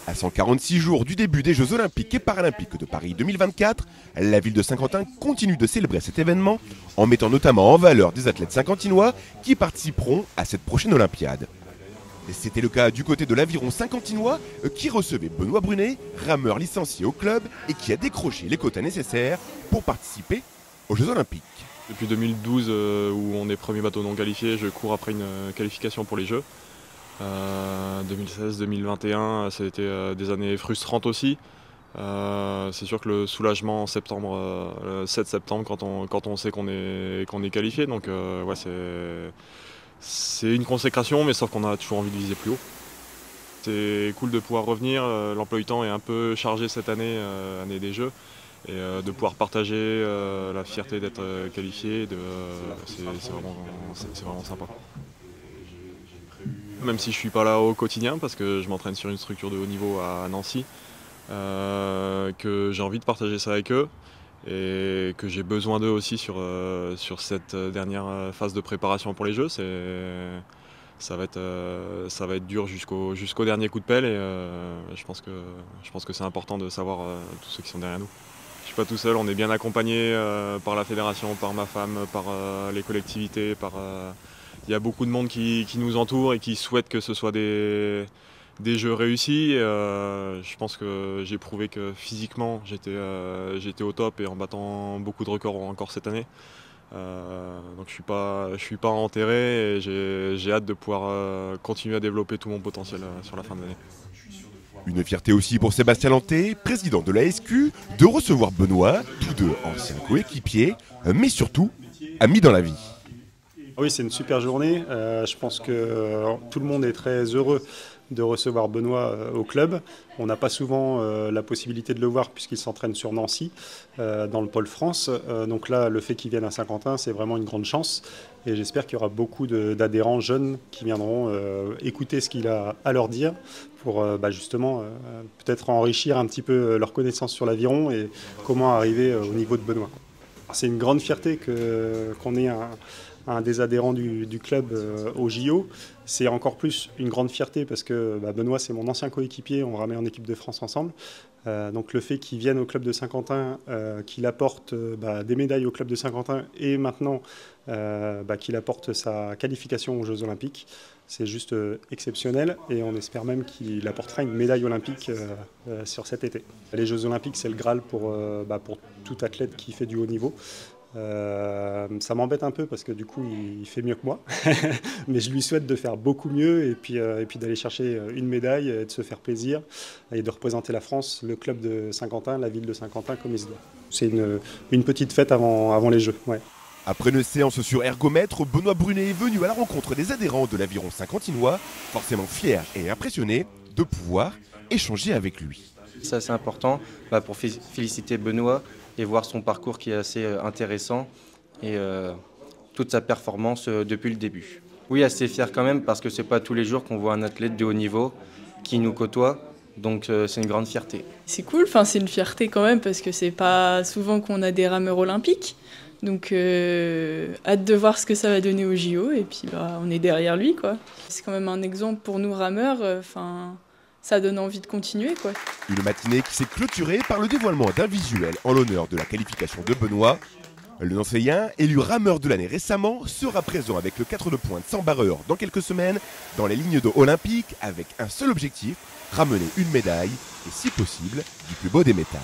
À 146 jours du début des Jeux Olympiques et Paralympiques de Paris 2024, la ville de Saint-Quentin continue de célébrer cet événement en mettant notamment en valeur des athlètes saint-quentinois qui participeront à cette prochaine Olympiade. C'était le cas du côté de l'aviron saint-quentinois qui recevait Benoît Brunet, rameur licencié au club et qui a décroché les quotas nécessaires pour participer aux Jeux Olympiques. Depuis 2012 où on est premier bateau non qualifié, je cours après une qualification pour les Jeux. 2016-2021, ça a été des années frustrantes aussi. C'est sûr que le soulagement en septembre, le 7 septembre, quand on sait qu'on est qualifié, donc ouais, c'est une consécration, mais sauf qu'on a toujours envie de viser plus haut. C'est cool de pouvoir revenir, l'emploi du temps est un peu chargé cette année, année des Jeux, et de pouvoir partager la fierté d'être qualifié, c'est vraiment sympa. Même si je ne suis pas là au quotidien, parce que je m'entraîne sur une structure de haut niveau à Nancy, que j'ai envie de partager ça avec eux et que j'ai besoin d'eux aussi sur cette dernière phase de préparation pour les Jeux. Ça va être dur jusqu'au dernier coup de pelle et je pense que c'est important de savoir tous ceux qui sont derrière nous. Je ne suis pas tout seul, on est bien accompagné par la fédération, par ma femme, par les collectivités, il y a beaucoup de monde qui nous entoure et qui souhaite que ce soit des Jeux réussis. Je pense que j'ai prouvé que physiquement j'étais au top et en battant beaucoup de records encore cette année. Donc je suis pas enterré et j'ai hâte de pouvoir continuer à développer tout mon potentiel sur la fin de l'année. Une fierté aussi pour Sébastien Lanté, président de la SQ, de recevoir Benoît, tous deux anciens coéquipiers, mais surtout amis dans la vie. Oui, c'est une super journée. Je pense que tout le monde est très heureux de recevoir Benoît au club. On n'a pas souvent la possibilité de le voir puisqu'il s'entraîne sur Nancy, dans le pôle France. Donc là, le fait qu'il vienne à Saint-Quentin, c'est vraiment une grande chance. Et j'espère qu'il y aura beaucoup d'adhérents jeunes qui viendront écouter ce qu'il a à leur dire pour justement peut-être enrichir un petit peu leur connaissance sur l'aviron et comment arriver au niveau de Benoît. C'est une grande fierté qu'on ait un des adhérents du club au JO. C'est encore plus une grande fierté parce que Benoît, c'est mon ancien coéquipier, on ramait en équipe de France ensemble. Donc le fait qu'il vienne au club de Saint-Quentin, qu'il apporte des médailles au club de Saint-Quentin et maintenant qu'il apporte sa qualification aux Jeux Olympiques, c'est juste exceptionnel et on espère même qu'il apportera une médaille olympique sur cet été. Les Jeux Olympiques, c'est le Graal pour tout athlète qui fait du haut niveau. Ça m'embête un peu parce que du coup il fait mieux que moi mais je lui souhaite de faire beaucoup mieux et puis d'aller chercher une médaille et de se faire plaisir et de représenter la France, le club de Saint-Quentin, la ville de Saint-Quentin comme il se doit. C'est une petite fête avant les Jeux. Ouais. Après une séance sur ergomètre, Benoît Brunet est venu à la rencontre des adhérents de l'aviron saint-quentinois, forcément fiers et impressionnés de pouvoir échanger avec lui. Ça c'est important pour féliciter Benoît et voir son parcours qui est assez intéressant et toute sa performance depuis le début. Oui, assez fier quand même parce que c'est pas tous les jours qu'on voit un athlète de haut niveau qui nous côtoie, donc c'est une grande fierté. C'est cool, c'est une fierté quand même parce que c'est pas souvent qu'on a des rameurs olympiques. Donc hâte de voir ce que ça va donner au JO et puis on est derrière lui, quoi. C'est quand même un exemple pour nous rameurs, ça donne envie de continuer, quoi. Une matinée qui s'est clôturée par le dévoilement d'un visuel en l'honneur de la qualification de Benoît. Le Nancéien, élu rameur de l'année récemment, sera présent avec le 4 de pointe sans barreur dans quelques semaines dans les lignes d'eau olympiques avec un seul objectif, ramener une médaille et si possible du plus beau des métals.